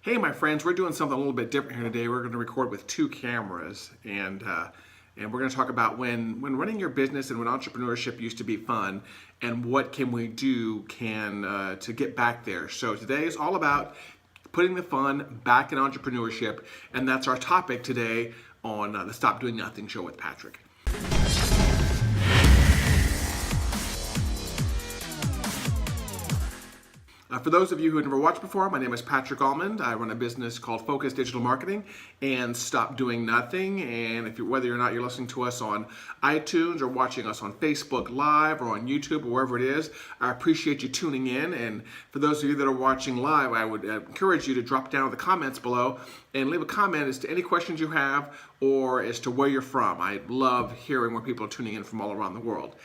Hey, my friends, we're doing something a little bit different here today. We're going to record with two cameras, and we're going to talk about when running your business and when entrepreneurship used to be fun, and what can we do to get back there. So today is all about putting the fun back in entrepreneurship, and that's our topic today on the Stop Doing Nothing show with Patrick. For those of you who have never watched before, my name is Patrick Almond. I run a business called Focus Digital Marketing and Stop Doing Nothing. And whether or not you're listening to us on iTunes or watching us on Facebook Live or on YouTube or wherever it is, I appreciate you tuning in. And for those of you that are watching live, I would encourage you to drop down in the comments below and leave a comment as to any questions you have or as to where you're from. I love hearing where people are tuning in from all around the world.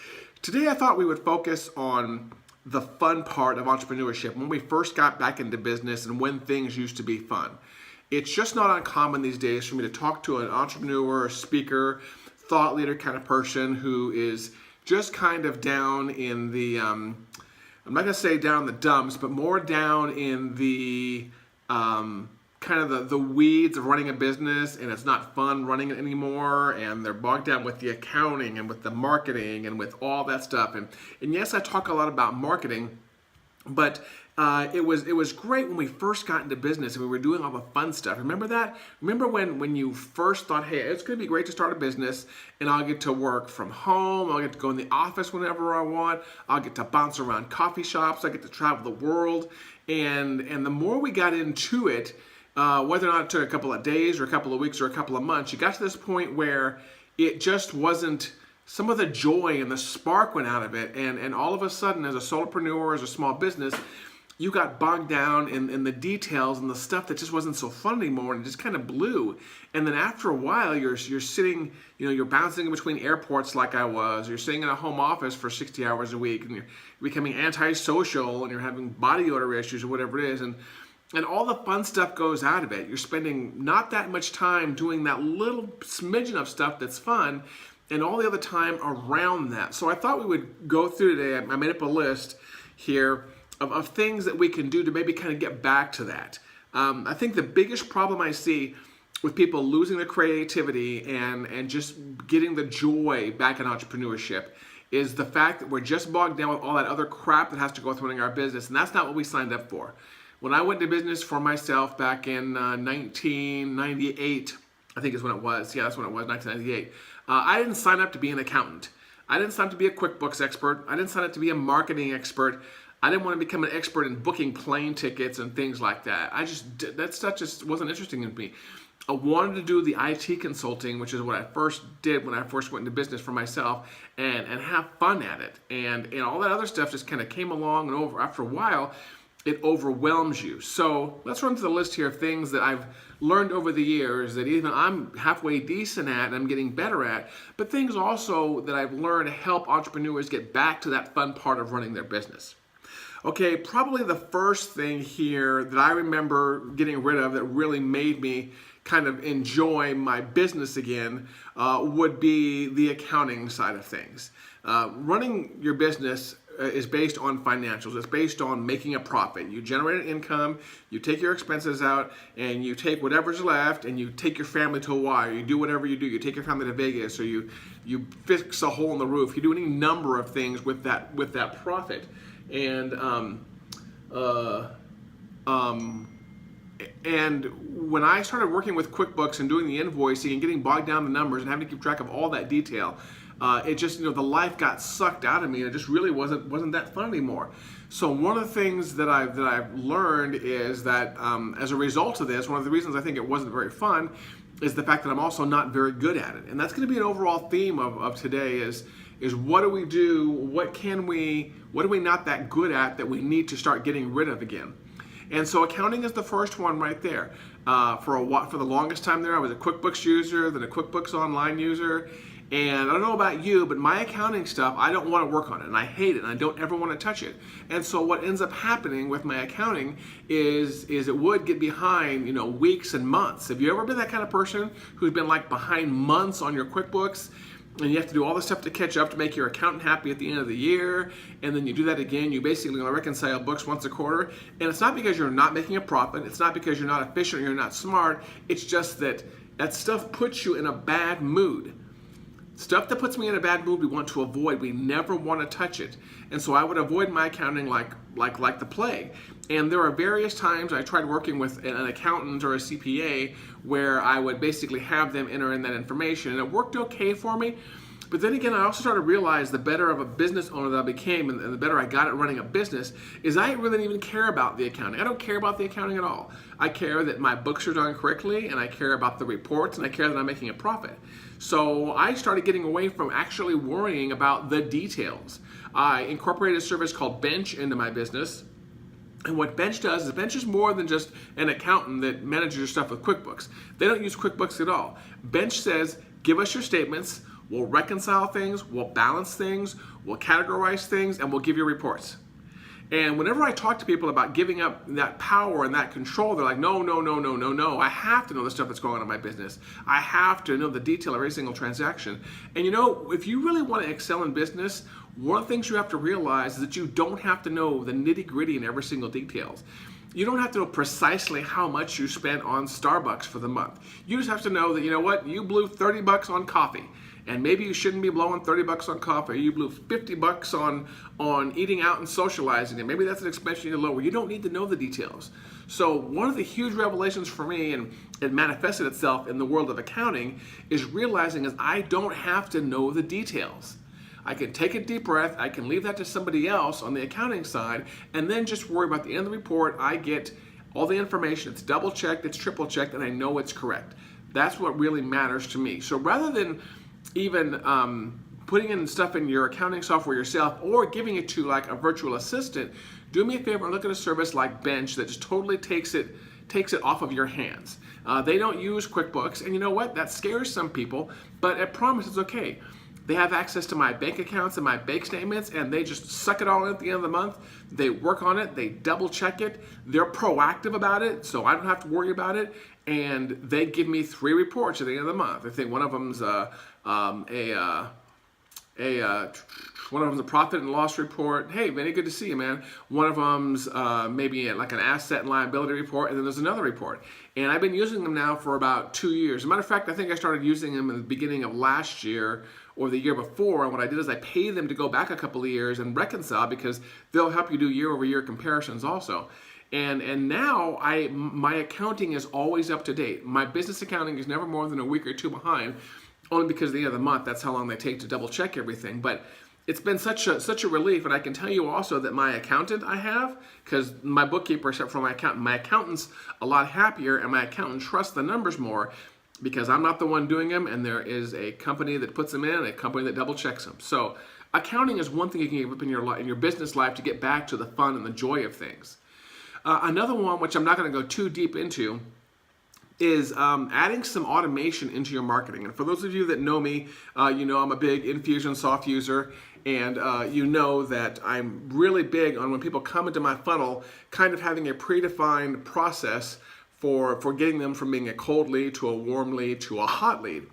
Today I thought we would focus on the fun part of entrepreneurship, when we first got back into business and when things used to be fun. It's just not uncommon these days for me to talk to an entrepreneur, speaker, thought leader kind of person who is just kind of down in the, I'm not going to say down in the dumps, but more down in the kind of the weeds of running a business, and it's not fun running it anymore, and they're bogged down with the accounting and with the marketing and with all that stuff. And yes, I talk a lot about marketing, but it was great when we first got into business and we were doing all the fun stuff. Remember that? Remember when you first thought, hey, it's going to be great to start a business and I'll get to work from home, I'll get to go in the office whenever I want, I'll get to bounce around coffee shops, I get to travel the world. And the more we got into it, whether or not it took a couple of days or a couple of weeks or a couple of months, you got to this point where it just wasn't, some of the joy and the spark went out of it. And all of a sudden, as a solopreneur, as a small business, you got bogged down in the details and the stuff that just wasn't so fun anymore, and it just kind of blew. And then after a while, you're sitting, you're bouncing in between airports like I was, you're sitting in a home office for 60 hours a week, and you're becoming antisocial, and you're having body odor issues or whatever it is. And all the fun stuff goes out of it. You're spending not that much time doing that little smidgen of stuff that's fun and all the other time around that. So I thought we would go through today. I made up a list here of things that we can do to maybe kind of get back to that. I think the biggest problem I see with people losing their creativity and just getting the joy back in entrepreneurship is the fact that we're just bogged down with all that other crap that has to go with running our business, and that's not what we signed up for. When I went into business for myself back in 1998, I think is when it was. Yeah, that's when it was, 1998. I didn't sign up to be an accountant. I didn't sign up to be a QuickBooks expert. I didn't sign up to be a marketing expert. I didn't want to become an expert in booking plane tickets and things like that. That stuff just wasn't interesting to me. I wanted to do the IT consulting, which is what I first did when I first went into business for myself, and have fun at it. And all that other stuff just kind of came along, and over after a while, it overwhelms you. So let's run through the list here of things that I've learned over the years that even I'm halfway decent at and I'm getting better at, but things also that I've learned to help entrepreneurs get back to that fun part of running their business. Okay, probably the first thing here that I remember getting rid of that really made me kind of enjoy my business again would be the accounting side of things. Running your business is based on financials. It's based on making a profit. You generate an income, you take your expenses out, and you take whatever's left, and you take your family to Hawaii, or you do whatever you do. You take your family to Vegas, or you fix a hole in the roof. You do any number of things with that profit. And when I started working with QuickBooks and doing the invoicing and getting bogged down in the numbers and having to keep track of all that detail, it just, the life got sucked out of me, and it just really wasn't that fun anymore. So one of the things that I've learned is that as a result of this, one of the reasons I think it wasn't very fun is the fact that I'm also not very good at it. And that's going to be an overall theme of today is what do we do? What are we not that good at that we need to start getting rid of again? And so accounting is the first one right there. For the longest time there, I was a QuickBooks user, then a QuickBooks Online user. And I don't know about you, but my accounting stuff, I don't want to work on it, and I hate it, and I don't ever want to touch it. And so what ends up happening with my accounting is it would get behind, weeks and months. Have you ever been that kind of person who's been like behind months on your QuickBooks? and you have to do all this stuff to catch up to make your accountant happy at the end of the year, and then you do that again. You basically reconcile books once a quarter, and it's not because you're not making a profit. It's not because you're not efficient or you're not smart. It's just that stuff puts you in a bad mood. Stuff that puts me in a bad mood, we want to avoid. We never want to touch it. And so I would avoid my accounting like the plague. And there are various times I tried working with an accountant or a CPA where I would basically have them enter in that information. And it worked okay for me. But then again, I also started to realize the better of a business owner that I became and the better I got at running a business is I really didn't even care about the accounting. I don't care about the accounting at all. I care that my books are done correctly, and I care about the reports, and I care that I'm making a profit. So I started getting away from actually worrying about the details. I incorporated a service called Bench into my business. And what Bench does is Bench is more than just an accountant that manages your stuff with QuickBooks. They don't use QuickBooks at all. Bench says, give us your statements, we'll reconcile things, we'll balance things, we'll categorize things, and we'll give you reports. And whenever I talk to people about giving up that power and that control, they're like, no, no, no, no, no, no. I have to know the stuff that's going on in my business. I have to know the detail of every single transaction. And you know, if you really want to excel in business, one of the things you have to realize is that you don't have to know the nitty-gritty and every single details. You don't have to know precisely how much you spent on Starbucks for the month. You just have to know that, you know what, you blew $30 on coffee. And maybe you shouldn't be blowing $30 on coffee. You blew $50 on eating out and socializing, and maybe that's an expense you need to lower. You don't need to know the details. So one of the huge revelations for me, and it manifested itself in the world of accounting, is realizing is I don't have to know the details. I can take a deep breath, I can leave that to somebody else on the accounting side, and then just worry about the end of the report. I get all the information, it's double checked, it's triple checked, and I know it's correct. That's what really matters to me. So rather than even putting in stuff in your accounting software yourself or giving it to like a virtual assistant, do me a favor and look at a service like Bench that just totally takes it off of your hands. They don't use QuickBooks, and you know what? That scares some people, but I promise it's okay. They have access to my bank accounts and my bank statements, and they just suck it all in at the end of the month. They work on it, they double check it, they're proactive about it, so I don't have to worry about it, and they give me 3 reports at the end of the month. I think one of them's a profit and loss report. Hey, Vinny, good to see you, man. One of them's maybe like an asset and liability report, and then there's another report. And I've been using them now for about 2 years. As a matter of fact, I think I started using them in the beginning of last year or the year before, and what I did is I paid them to go back a couple of years and reconcile, because they'll help you do year-over-year comparisons also. And now my accounting is always up to date. My business accounting is never more than a week or 2 behind, only because at the end of the month, that's how long they take to double check everything. But it's been such a relief, and I can tell you also that my accountant I have, because my bookkeeper, except for my accountant's a lot happier, and my accountant trusts the numbers more, because I'm not the one doing them, and there is a company that puts them in and a company that double checks them. So accounting is one thing you can give up in your business life to get back to the fun and the joy of things. Another one, which I'm not going to go too deep into, is adding some automation into your marketing. And for those of you that know me, you know I'm a big Infusionsoft user, and you know that I'm really big on when people come into my funnel, kind of having a predefined process for getting them from being a cold lead to a warm lead to a hot lead.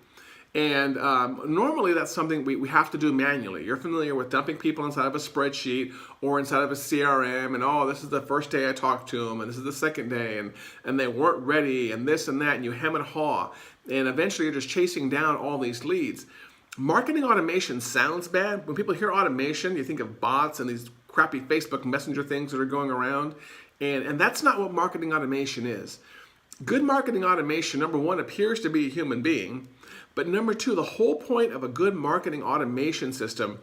And normally that's something we have to do manually. You're familiar with dumping people inside of a spreadsheet or inside of a CRM, and oh, this is the first day I talked to them, and this is the second day, and they weren't ready, and this and that, and you hem and haw. And eventually you're just chasing down all these leads. Marketing automation sounds bad. When people hear automation, you think of bots and these crappy Facebook Messenger things that are going around. And that's not what marketing automation is. Good marketing automation, number one, appears to be a human being. But number two, the whole point of a good marketing automation system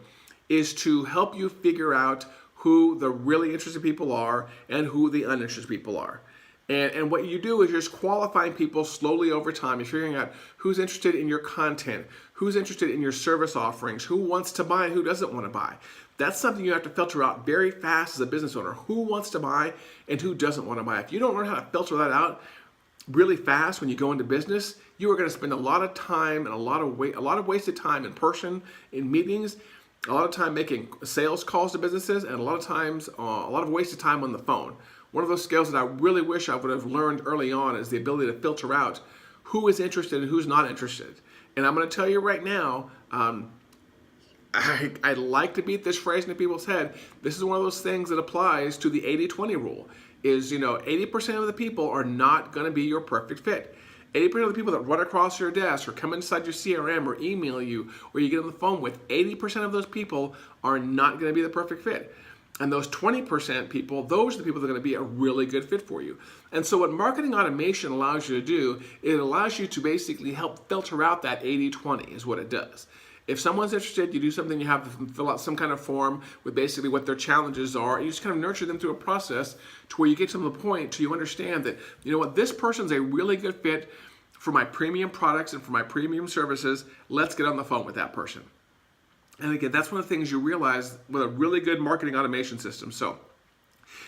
is to help you figure out who the really interested people are and who the uninterested people are. And what you do is you're just qualifying people slowly over time. You're figuring out who's interested in your content, who's interested in your service offerings, who wants to buy and who doesn't want to buy. That's something you have to filter out very fast as a business owner. Who wants to buy and who doesn't want to buy. If you don't learn how to filter that out really fast when you go into business, you are going to spend a lot of time and a lot of wasted time in person, in meetings, a lot of time making sales calls to businesses, and a lot of wasted time on the phone. One of those skills that I really wish I would have learned early on is the ability to filter out who is interested and who's not interested. And I'm going to tell you right now, I like to beat this phrase into people's head. This is one of those things that applies to the 80-20 rule. Is, 80% of the people are not going to be your perfect fit. 80% of the people that run across your desk or come inside your CRM or email you or you get on the phone with, 80% of those people are not going to be the perfect fit. And those 20% people, those are the people that are going to be a really good fit for you. And so what marketing automation allows you to do, it allows you to basically help filter out that 80-20 is what it does. If someone's interested, you do something, you have them fill out some kind of form with basically what their challenges are, and you just kind of nurture them through a process to where you get to the point to you understand that, this person's a really good fit for my premium products and for my premium services. Let's get on the phone with that person. And again, that's one of the things you realize with a really good marketing automation system. So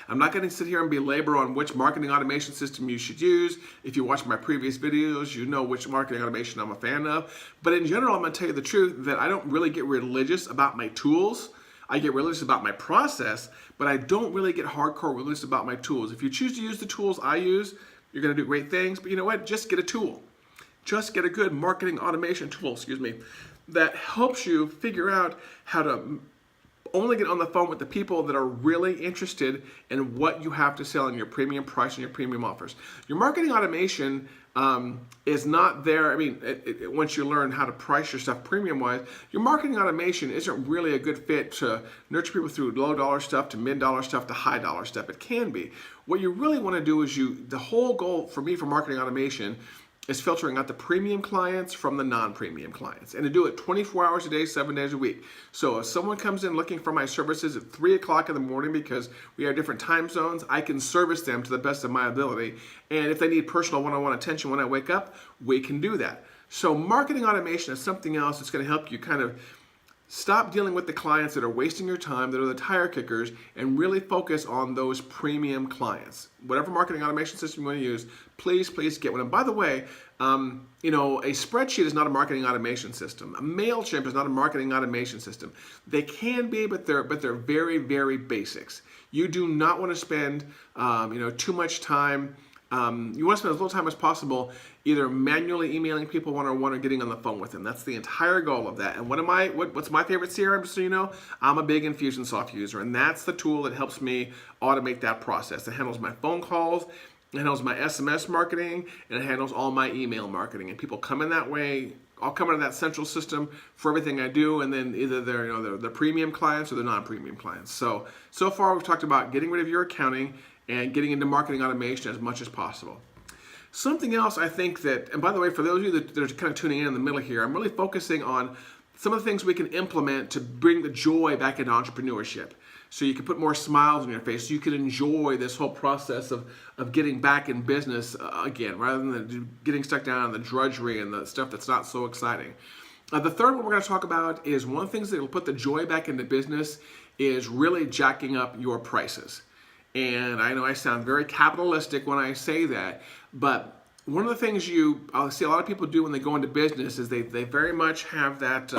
I'm not going to sit here and belabor on which marketing automation system you should use. If you watch my previous videos, you know which marketing automation I'm a fan of. But in general, I'm going to tell you the truth that I don't really get religious about my tools. I get religious about my process, but I don't really get hardcore religious about my tools. If you choose to use the tools I use, you're going to do great things. But you know what? Just get a tool. Just get a good marketing automation tool, that helps you figure out how to only get on the phone with the people that are really interested in what you have to sell in your premium price and your premium offers. Your marketing automation is not there. Once you learn how to price your stuff premium-wise, your marketing automation isn't really a good fit to nurture people through low-dollar stuff to mid-dollar stuff to high-dollar stuff. It can be. What you really want to do is the whole goal for me for marketing automation is filtering out the premium clients from the non-premium clients, and to do it 24 hours a day, 7 days a week. So if someone comes in looking for my services at 3 o'clock in the morning because we have different time zones, I can service them to the best of my ability. And if they need personal one-on-one attention when I wake up, we can do that. So marketing automation is something else that's going to help you kind of stop dealing with the clients that are wasting your time, that are the tire kickers, and really focus on those premium clients. Whatever marketing automation system you want to use, please get one. And by the way, a spreadsheet is not a marketing automation system. A MailChimp is not a marketing automation system. They can be, but they're very, very basics. You do not want to spend, too much time. You want to spend as little time as possible either manually emailing people one-on-one or getting on the phone with them. That's the entire goal of that. And what's my favorite CRM, just so you know? I'm a big Infusionsoft user, and that's the tool that helps me automate that process. It handles my phone calls, it handles my SMS marketing, and it handles all my email marketing. And people come in that way. I'll come into that central system for everything I do, and then either they're the premium clients or the non-premium clients. So far we've talked about getting rid of your accounting and getting into marketing automation as much as possible. Something else I think that, and by the way, for those of you that are kind of tuning in the middle here, I'm really focusing on some of the things we can implement to bring the joy back into entrepreneurship. So you can put more smiles on your face, so you can enjoy this whole process of getting back in business again, rather than getting stuck down in the drudgery and the stuff that's not so exciting. The third one we're going to talk about is one of the things that will put the joy back into business is really jacking up your prices. And I know I sound very capitalistic when I say that, but one of the things I'll see a lot of people do when they go into business is they very much have that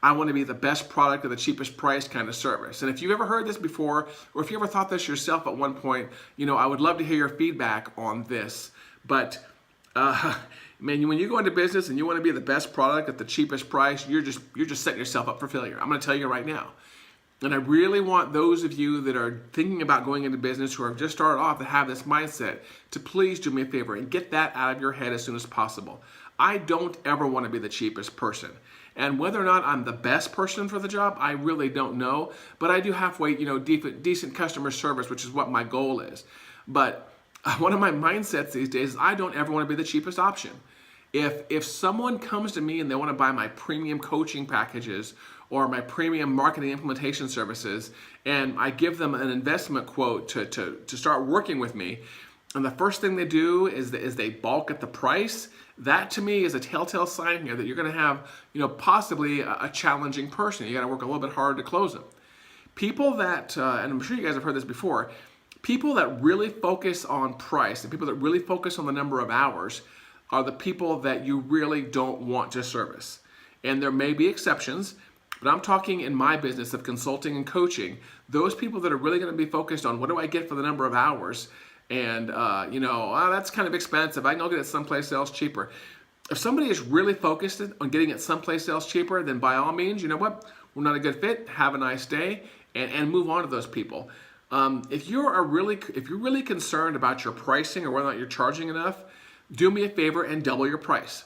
I want to be the best product at the cheapest price kind of service. And if you've ever heard this before, or if you ever thought this yourself at one point, I would love to hear your feedback on this. But man, when you go into business and you want to be the best product at the cheapest price, you're just setting yourself up for failure. I'm going to tell you right now. And I really want those of you that are thinking about going into business who have just started off to have this mindset to please do me a favor and get that out of your head as soon as possible. I don't ever want to be the cheapest person. And whether or not I'm the best person for the job, I really don't know. But I do halfway, decent customer service, which is what my goal is. But one of my mindsets these days is I don't ever want to be the cheapest option. If someone comes to me and they want to buy my premium coaching packages or my premium marketing implementation services, and I give them an investment quote to start working with me, and the first thing they do is they balk at the price, that to me is a telltale sign here that you're going to have, possibly a challenging person. You got to work a little bit harder to close them. People that, and I'm sure you guys have heard this before, people that really focus on price and people that really focus on the number of hours are the people that you really don't want to service. And there may be exceptions, but I'm talking in my business of consulting and coaching, those people that are really going to be focused on what do I get for the number of hours, and that's kind of expensive, I can go get it someplace else cheaper. If somebody is really focused on getting it someplace else cheaper, then by all means, you know what? we're not a good fit, have a nice day, and move on to those people. If you're really concerned about your pricing or whether or not you're charging enough, do me a favor and double your price.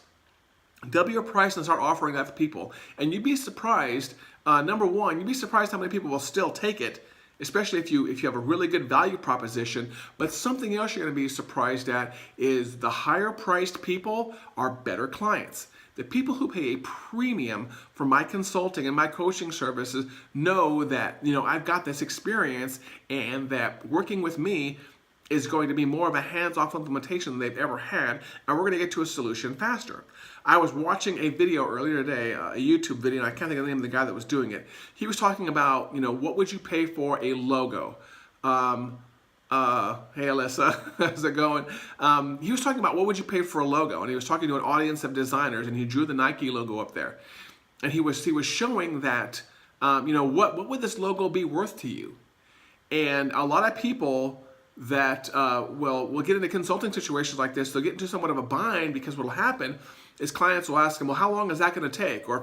Double your price and start offering that to people. And you'd be surprised, number one, you'd be surprised how many people will still take it, especially if you have a really good value proposition. But something else you're going to be surprised at is the higher priced people are better clients. The people who pay a premium for my consulting and my coaching services know that, I've got this experience and that working with me is going to be more of a hands-off implementation than they've ever had, and we're going to get to a solution faster. I was watching a video earlier today, a YouTube video, and I can't think of the name of the guy that was doing it. He was talking about, what would you pay for a logo? Hey Alyssa, how's it going? He was talking about what would you pay for a logo, and he was talking to an audience of designers, and he drew the Nike logo up there, and he was showing that, what would this logo be worth to you? And a lot of people that will get into consulting situations like this, they'll get into somewhat of a bind because what will happen is clients will ask them, well, how long is that going to take? Or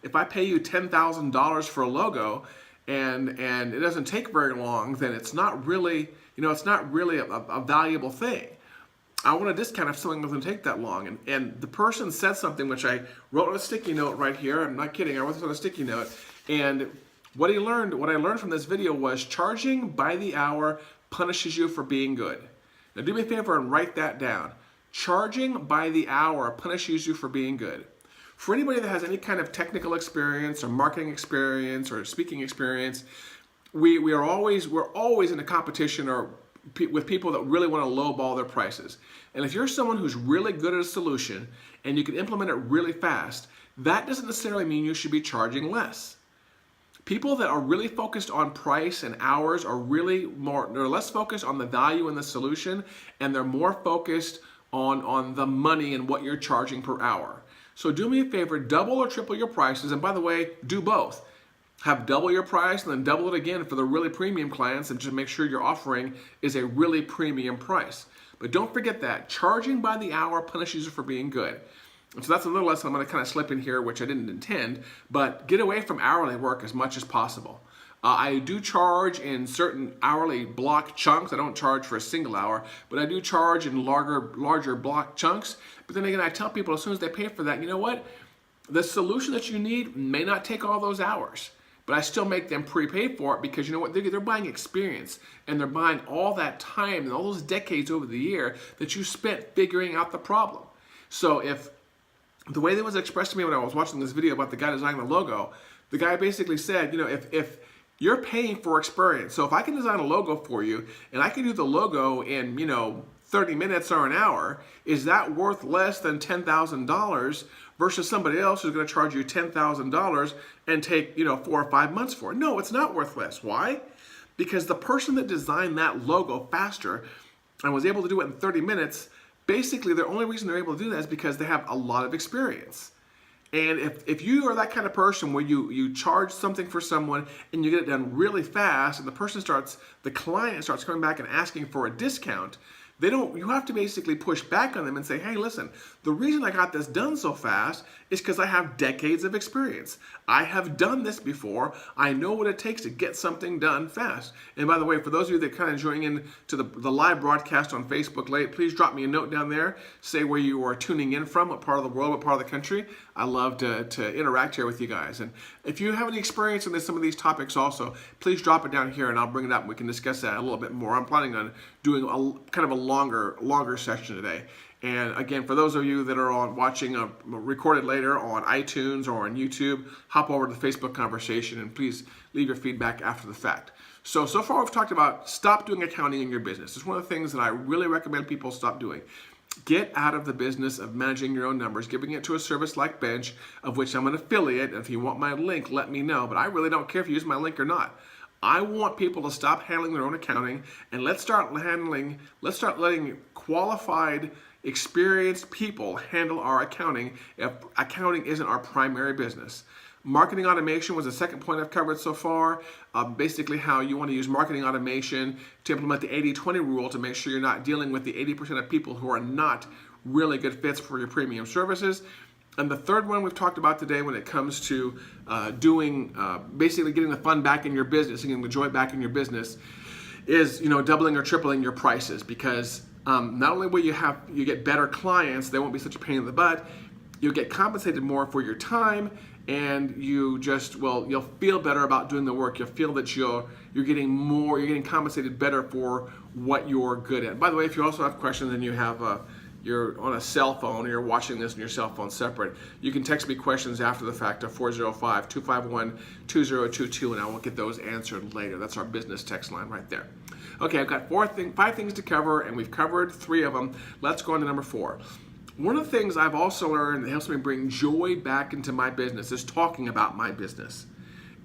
if I pay you $10,000 for a logo and it doesn't take very long, then it's not really, a valuable thing. I want a discount if something doesn't take that long. And the person said something which I wrote on a sticky note right here. I'm not kidding. I wrote this on a sticky note. And what I learned from this video was charging by the hour punishes you for being good. Now do me a favor and write that down. Charging by the hour punishes you for being good. For anybody that has any kind of technical experience or marketing experience or speaking experience, we're always in a competition or with people that really want to lowball their prices. And if you're someone who's really good at a solution and you can implement it really fast, that doesn't necessarily mean you should be charging less. People that are really focused on price and hours are they're less focused on the value in the solution, and they're more focused on the money and what you're charging per hour. So do me a favor, double or triple your prices, and by the way, do both. Have double your price and then double it again for the really premium clients, and just make sure your offering is a really premium price. But don't forget that charging by the hour punishes you for being good. And so that's another lesson I'm going to kind of slip in here, which I didn't intend, but get away from hourly work as much as possible. I do charge in certain hourly block chunks. I don't charge for a single hour, but I do charge in larger block chunks. But then again, I tell people as soon as they pay for that, you know what? The solution that you need may not take all those hours, but I still make them prepay for it because you know what? They're buying experience, and they're buying all that time and all those decades over the year that you spent figuring out the problem. So if the way that was expressed to me when I was watching this video about the guy designing the logo, the guy basically said, if you're paying for experience, so if I can design a logo for you and I can do the logo in, 30 minutes or an hour, is that worth less than $10,000 versus somebody else who's going to charge you $10,000 and take, 4 or 5 months for it? No, it's not worth less. Why? Because the person that designed that logo faster and was able to do it in 30 minutes, basically the only reason they're able to do that is because they have a lot of experience. And if you are that kind of person where you charge something for someone and you get it done really fast, and the client starts coming back and asking for a discount, you have to basically push back on them and say, hey, listen, the reason I got this done so fast is because I have decades of experience. I have done this before. I know what it takes to get something done fast. And by the way, for those of you that kind of joining in to the live broadcast on Facebook late, please drop me a note down there. Say where you are tuning in from, what part of the world, what part of the country. I love to interact here with you guys. And if you have any experience in some of these topics also, please drop it down here and I'll bring it up and we can discuss that a little bit more. I'm planning on doing kind of a longer session today. And again, for those of you that are watching recorded later on iTunes or on YouTube, hop over to the Facebook conversation and please leave your feedback after the fact. So far we've talked about stop doing accounting in your business. It's one of the things that I really recommend people stop doing. Get out of the business of managing your own numbers, giving it to a service like Bench, of which I'm an affiliate. And if you want my link, let me know. But I really don't care if you use my link or not. I want people to stop handling their own accounting, and let's start letting qualified, experienced people handle our accounting if accounting isn't our primary business. Marketing automation was the second point I've covered so far. Basically how you want to use marketing automation to implement the 80-20 rule to make sure you're not dealing with the 80% of people who are not really good fits for your premium services. And the third one we've talked about today when it comes to basically getting the fun back in your business and getting the joy back in your business is, doubling or tripling your prices, because not only will you get better clients, they won't be such a pain in the butt, you'll get compensated more for your time, and you'll feel better about doing the work. You'll feel that you're getting compensated better for what you're good at. By the way, if you also have questions and you're on a cell phone or you're watching this on your cell phone separate, you can text me questions after the fact to 405-251-2022, and I will get those answered later. That's our business text line right there. Okay, I've got 5 things to cover, and we've covered 3 of them. Let's go on to number 4. One of the things I've also learned that helps me bring joy back into my business is talking about my business.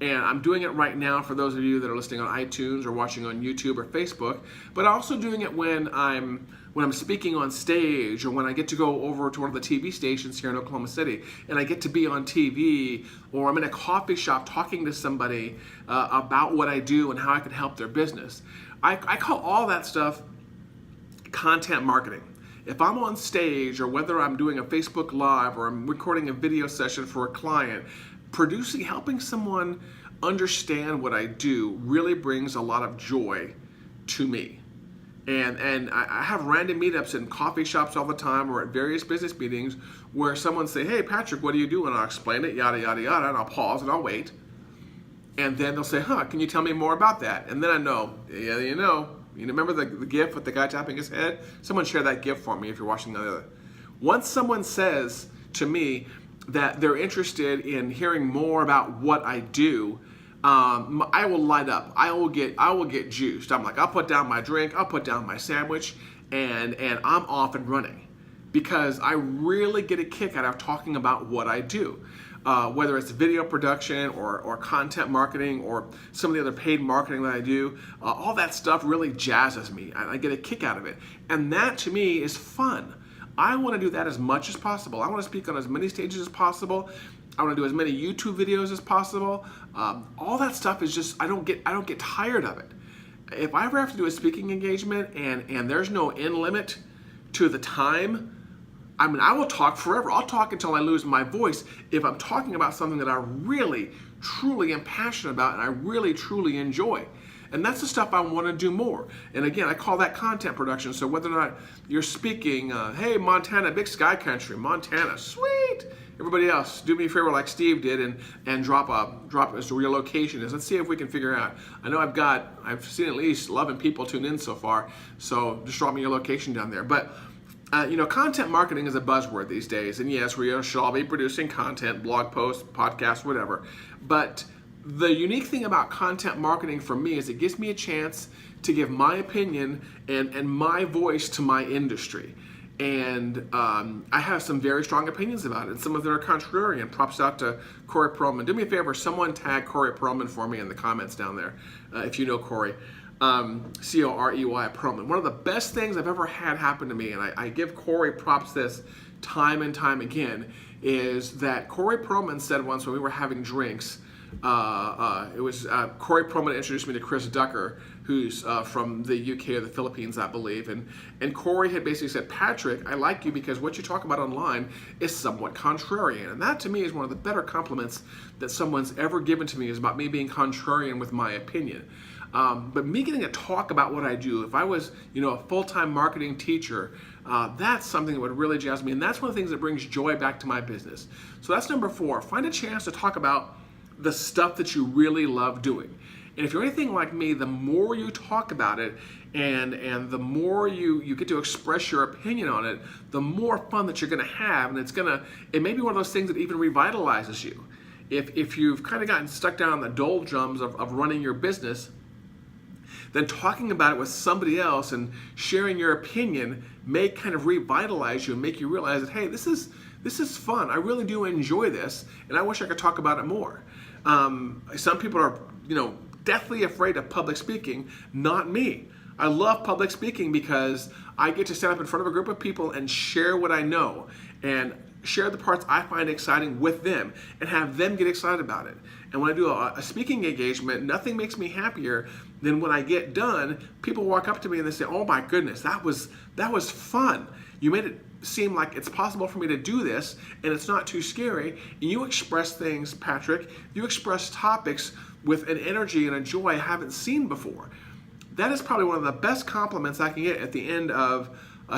And I'm doing it right now for those of you that are listening on iTunes or watching on YouTube or Facebook, but also doing it when I'm speaking on stage, or when I get to go over to one of the TV stations here in Oklahoma City and I get to be on TV, or I'm in a coffee shop talking to somebody about what I do and how I could help their business. I call all that stuff content marketing. If I'm on stage, or whether I'm doing a Facebook Live or I'm recording a video session for a client, helping someone understand what I do really brings a lot of joy to me. And I have random meetups in coffee shops all the time, or at various business meetings, where someone say, "Hey Patrick, what do you do?" And I'll explain it, yada yada yada, and I'll pause and I'll wait. And then they'll say, "Can you tell me more about that?" And then I know, you remember the GIF with the guy tapping his head? Someone share that GIF for me if you're watching the other. Once someone says to me that they're interested in hearing more about what I do, I will light up. I will get juiced. I'm like, I'll put down my drink, I'll put down my sandwich, and I'm off and running, because I really get a kick out of talking about what I do. Whether it's video production or content marketing or some of the other paid marketing that I do, all that stuff really jazzes me. I get a kick out of it. And that to me is fun. I want to do that as much as possible. I want to speak on as many stages as possible. I want to do as many YouTube videos as possible. All that stuff is just, I don't get tired of it. If I ever have to do a speaking engagement and there's no end limit to the time, I will talk forever. I'll talk until I lose my voice if I'm talking about something that I really, truly am passionate about and I really, truly enjoy. And that's the stuff I want to do more. And again, I call that content production. So whether or not you're speaking, hey, Montana, big sky country, Montana, sweet. Everybody else, do me a favor like Steve did and drop as to where your location is. Let's see if we can figure out. I know I've seen at least 11 people tune in so far. So just drop me your location down there. But content marketing is a buzzword these days, and yes, we should all be producing content, blog posts, podcasts, whatever. But the unique thing about content marketing for me is it gives me a chance to give my opinion and my voice to my industry. And I have some very strong opinions about it, and some of them are contrarian. Props out to Corey Perlman. Do me a favor, someone tag Corey Perlman for me in the comments down there, if you know Corey. Corey Perlman. One of the best things I've ever had happen to me, and I give Corey props this time and time again, is that Corey Perlman said once when we were having drinks, it was Corey Perlman introduced me to Chris Ducker, who's from the UK or the Philippines, I believe, and Corey had basically said, "Patrick, I like you because what you talk about online is somewhat contrarian." And that to me is one of the better compliments that someone's ever given to me, is about me being contrarian with my opinion. But me getting to talk about what I do, if I was, a full-time marketing teacher, that's something that would really jazz me, and that's one of the things that brings joy back to my business. So that's number 4. Find a chance to talk about the stuff that you really love doing. And if you're anything like me, the more you talk about it and the more you get to express your opinion on it, the more fun that you're going to have, and it may be one of those things that even revitalizes you. If you've kind of gotten stuck down in the doldrums of running your business, then talking about it with somebody else and sharing your opinion may kind of revitalize you and make you realize that, hey, this is fun. I really do enjoy this, and I wish I could talk about it more. Some people are, deathly afraid of public speaking. Not me. I love public speaking because I get to stand up in front of a group of people and share what I know and share the parts I find exciting with them and have them get excited about it. And when I do a speaking engagement, nothing makes me happier than when I get done, people walk up to me and they say, "Oh my goodness, that was fun. You made it seem like it's possible for me to do this and it's not too scary. And you express things, Patrick, you express topics with an energy and a joy I haven't seen before. That is probably one of the best compliments I can get at the end of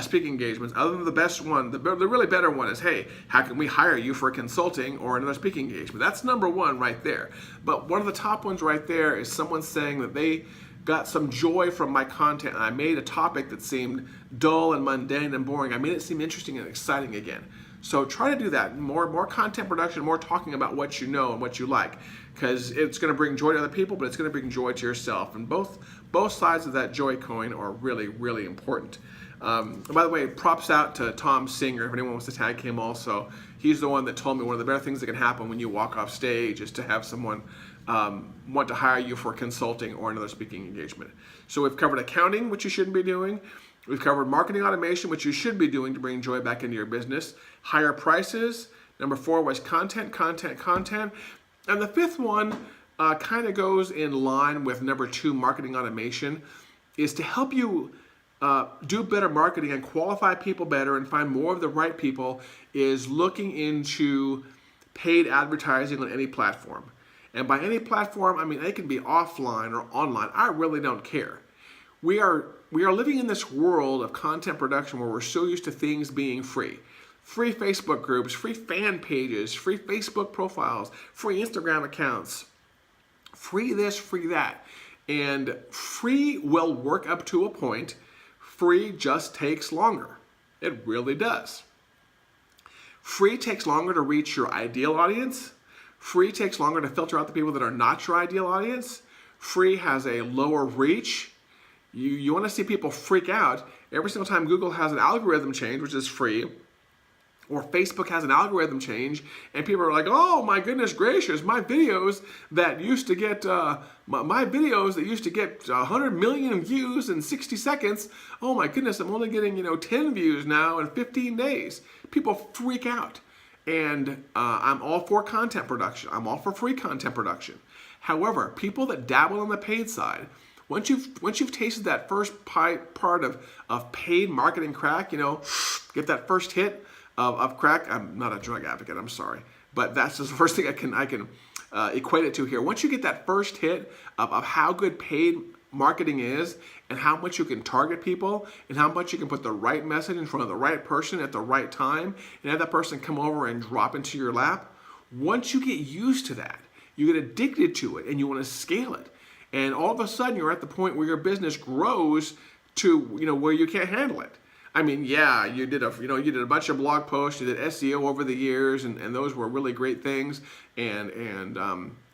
speaking engagements. Other than the best one, the really better one is, hey, how can we hire you for consulting or another speaking engagement? That's number one right there. But one of the top ones right there is someone saying that they got some joy from my content and I made a topic that seemed dull and mundane and boring. I made it seem interesting and exciting again. So try to do that. More content production, more talking about what you know and what you like, because it's going to bring joy to other people, but it's going to bring joy to yourself. And both sides of that joy coin are really, really important. And by the way, props out to Tom Singer, if anyone wants to tag him also. He's the one that told me one of the better things that can happen when you walk off stage is to have someone want to hire you for consulting or another speaking engagement. So we've covered accounting, which you shouldn't be doing. We've covered marketing automation, which you should be doing to bring joy back into your business. Higher prices. Number 4 was content. And the 5th one kind of goes in line with number 2, marketing automation, is to help you do better marketing and qualify people better and find more of the right people, is looking into paid advertising on any platform. And by any platform, I mean it can be offline or online. I really don't care. We are living in this world of content production where we're so used to things being free. Free Facebook groups, free fan pages, free Facebook profiles, free Instagram accounts, free this, free that. And free will work up to a point. Free just takes longer. It really does. Free takes longer to reach your ideal audience. Free takes longer to filter out the people that are not your ideal audience. Free has a lower reach. You want to see people freak out every single time Google has an algorithm change, which is free, or Facebook has an algorithm change, and people are like, oh my goodness gracious, my videos that used to get 100 million views in 60 seconds, oh my goodness, I'm only getting 10 views now in 15 days. People freak out. And I'm all for content production. I'm all for free content production. However, people that dabble on the paid side, once you've tasted that first part of paid marketing crack, get that first hit of crack. I'm not a drug advocate, I'm sorry, but that's just the first thing I can equate it to here. Once you get that first hit of how good paid marketing is and how much you can target people and how much you can put the right message in front of the right person at the right time and have that person come over and drop into your lap, once you get used to that, you get addicted to it and you want to scale it. And all of a sudden you're at the point where your business grows to where you can't handle it. I mean, yeah, you did a bunch of blog posts, you did SEO over the years, and those were really great things, and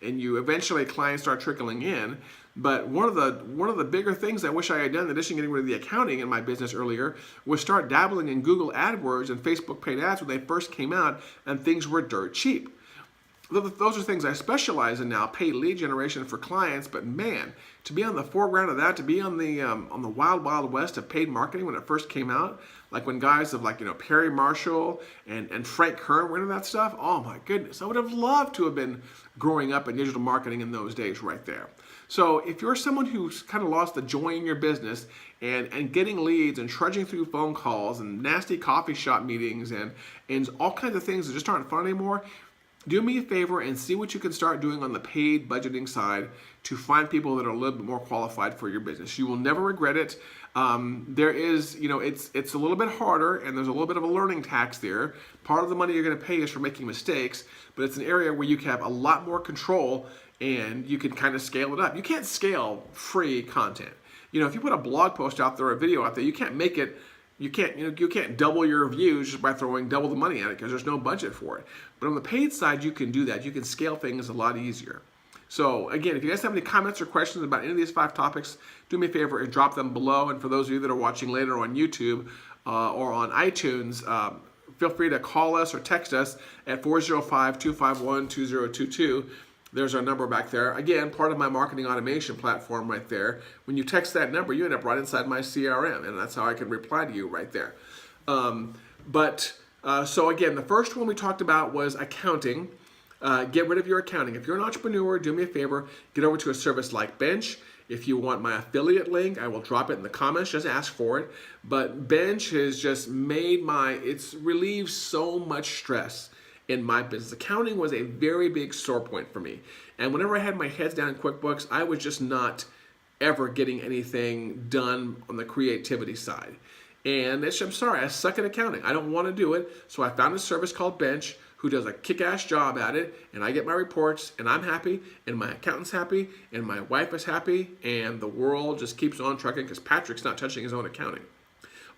you eventually clients start trickling in. But one of the bigger things I wish I had done, in addition to getting rid of the accounting in my business earlier, was start dabbling in Google AdWords and Facebook paid ads when they first came out, and things were dirt cheap. Those are things I specialize in now, paid lead generation for clients. But man, to be on the foreground of that, to be on the wild, wild west of paid marketing when it first came out, like when guys of Perry Marshall and Frank Kern were into that stuff, oh my goodness, I would have loved to have been growing up in digital marketing in those days right there. So if you're someone who's kind of lost the joy in your business and getting leads and trudging through phone calls and nasty coffee shop meetings and all kinds of things that just aren't fun anymore, do me a favor and see what you can start doing on the paid budgeting side to find people that are a little bit more qualified for your business. You will never regret it. There is, it's a little bit harder and there's a little bit of a learning tax there. Part of the money you're going to pay is for making mistakes, but it's an area where you can have a lot more control and you can kind of scale it up. You can't scale free content. If you put a blog post out there or a video out there, you can't make it. You can't double your views just by throwing double the money at it because there's no budget for it. But on the paid side, you can do that. You can scale things a lot easier. So again, if you guys have any comments or questions about any of these 5 topics, do me a favor and drop them below. And for those of you that are watching later on YouTube or on iTunes, feel free to call us or text us at 405-251-2022. There's our number back there. Again, part of my marketing automation platform right there. When you text that number, you end up right inside my CRM, and that's how I can reply to you right there. So again, the first one we talked about was accounting. Get rid of your accounting. If you're an entrepreneur, do me a favor, get over to a service like Bench. If you want my affiliate link, I will drop it in the comments. Just ask for it. But Bench has just made it's relieved so much stress in my business. Accounting was a very big sore point for me. And whenever I had my heads down in QuickBooks, I was just not ever getting anything done on the creativity side. And I'm sorry, I suck at accounting. I don't want to do it. So I found a service called Bench who does a kick-ass job at it, and I get my reports, and I'm happy, and my accountant's happy, and my wife is happy, and the world just keeps on trucking because Patrick's not touching his own accounting.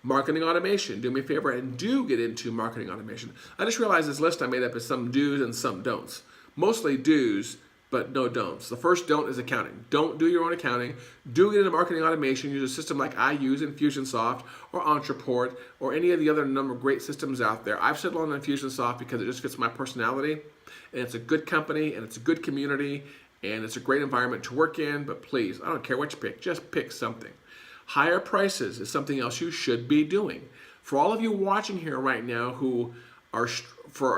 Marketing automation. Do me a favor and do get into marketing automation. I just realized this list I made up is some do's and some don'ts. Mostly do's, but no don'ts. The first don't is accounting. Don't do your own accounting. Do get into marketing automation. Use a system like I use, Infusionsoft or Entreport or any of the other number of great systems out there. I've settled on Infusionsoft because it just fits my personality, and it's a good company, and it's a good community, and it's a great environment to work in. But please, I don't care what you pick. Just pick something. Higher prices is something else you should be doing. For all of you watching here right now who are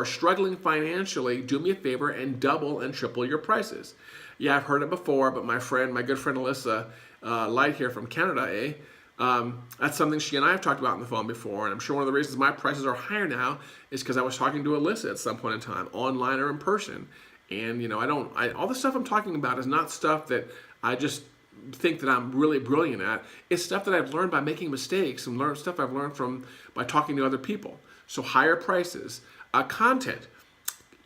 struggling financially, do me a favor and double and triple your prices. Yeah, I've heard it before, but my good friend Alyssa Light here from Canada, that's something she and I have talked about on the phone before, and I'm sure one of the reasons my prices are higher now is because I was talking to Alyssa at some point in time, online or in person. And all the stuff I'm talking about is not stuff that I just think that I'm really brilliant at. It's stuff that I've learned by making mistakes and stuff I've learned by talking to other people. So higher prices. Content.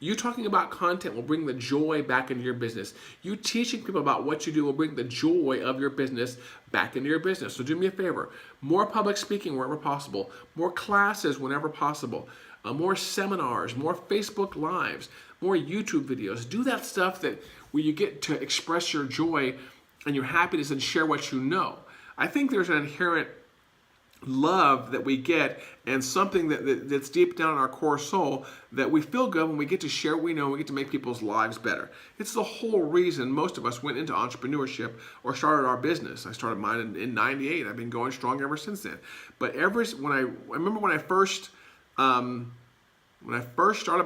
You talking about content will bring the joy back into your business. You teaching people about what you do will bring the joy of your business back into your business. So do me a favor. More public speaking wherever possible. More classes whenever possible. More seminars. More Facebook Lives. More YouTube videos. Do that stuff where you get to express your joy and your happiness and share what you know. I think there's an inherent love that we get and something that's deep down in our core soul that we feel good when we get to share what we know and we get to make people's lives better. It's the whole reason most of us went into entrepreneurship or started our business. I started mine in 98. I've been going strong ever since then. But I remember when I first started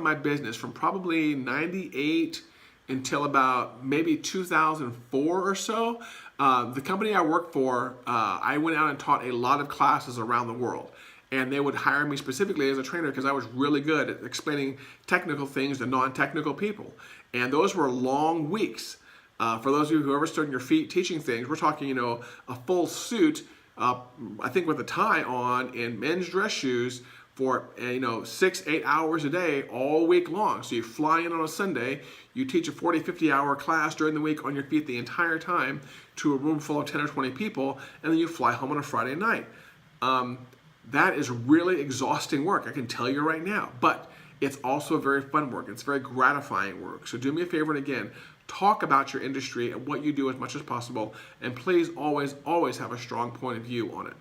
my business from probably 98 until about maybe 2004 or so. The company I worked for, I went out and taught a lot of classes around the world. And they would hire me specifically as a trainer because I was really good at explaining technical things to non-technical people. And those were long weeks. For those of you who ever stood on your feet teaching things, we're talking, a full suit, I think with a tie on and men's dress shoes for 6-8 hours a day all week long. So you fly in on a Sunday, you teach a 40-50 hour class during the week on your feet the entire time to a room full of 10 or 20 people, and then you fly home on a Friday night. That is really exhausting work, I can tell you right now, but it's also very fun work. It's very gratifying work. So do me a favor, and again, talk about your industry and what you do as much as possible, and please always, always have a strong point of view on it.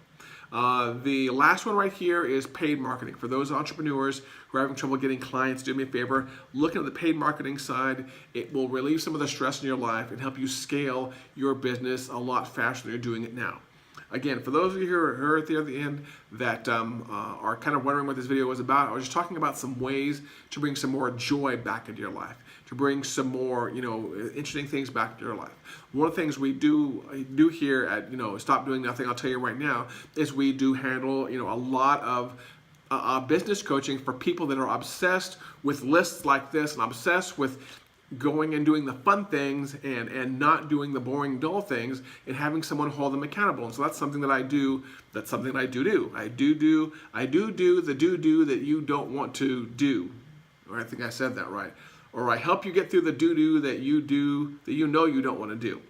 The last one right here is paid marketing. For those entrepreneurs who are having trouble getting clients, do me a favor, look at the paid marketing side. It will relieve some of the stress in your life and help you scale your business a lot faster than you're doing it now. Again, for those of you who are at the end that are kind of wondering what this video was about, I was just talking about some ways to bring some more joy back into your life, to bring some more, interesting things back into your life. One of the things we do here at, Stop Doing Nothing, I'll tell you right now, is we do handle, a lot of business coaching for people that are obsessed with lists like this and obsessed with going and doing the fun things and not doing the boring, dull things and having someone hold them accountable. And so that's something that I do. That's something I do. I do the do that you don't want to do. Or I think I said that right. Or I help you get through the do that you do that you know you don't want to do.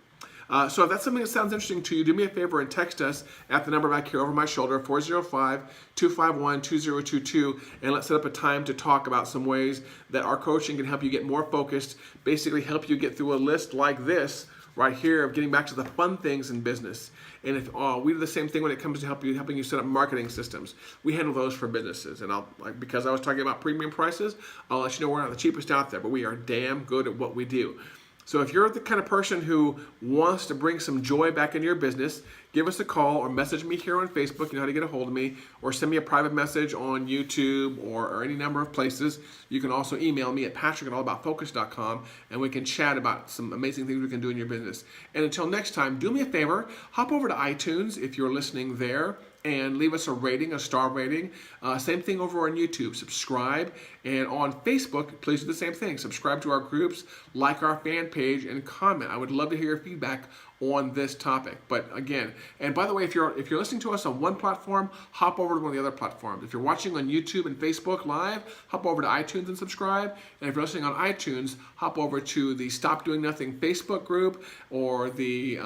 So if that's something that sounds interesting to you, do me a favor and text us at the number back here over my shoulder, 405-251-2022, and let's set up a time to talk about some ways that our coaching can help you get more focused, basically help you get through a list like this right here of getting back to the fun things in business. And if we do the same thing when it comes to helping you set up marketing systems. We handle those for businesses. And because I was talking about premium prices, I'll let you know we're not the cheapest out there, but we are damn good at what we do. So if you're the kind of person who wants to bring some joy back into your business, give us a call or message me here on Facebook. You know how to get a hold of me, or send me a private message on YouTube or any number of places. You can also email me at patrick@allaboutfocus.com, and we can chat about some amazing things we can do in your business. And until next time, do me a favor, hop over to iTunes if you're listening there, and leave us a rating, a star rating. Same thing over on YouTube. Subscribe. And on Facebook, please do the same thing. Subscribe to our groups, like our fan page, and comment. I would love to hear your feedback on this topic. But again, and by the way, if you're listening to us on one platform, hop over to one of the other platforms. If you're watching on YouTube and Facebook Live, hop over to iTunes and subscribe. And if you're listening on iTunes, hop over to the Stop Doing Nothing Facebook group or the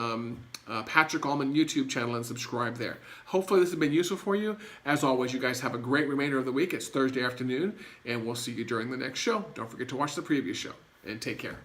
Patrick Allman YouTube channel and subscribe there. Hopefully this has been useful for you. As always, you guys have a great remainder of the week. It's Thursday afternoon, and we'll see you during the next show. Don't forget to watch the previous show, and take care.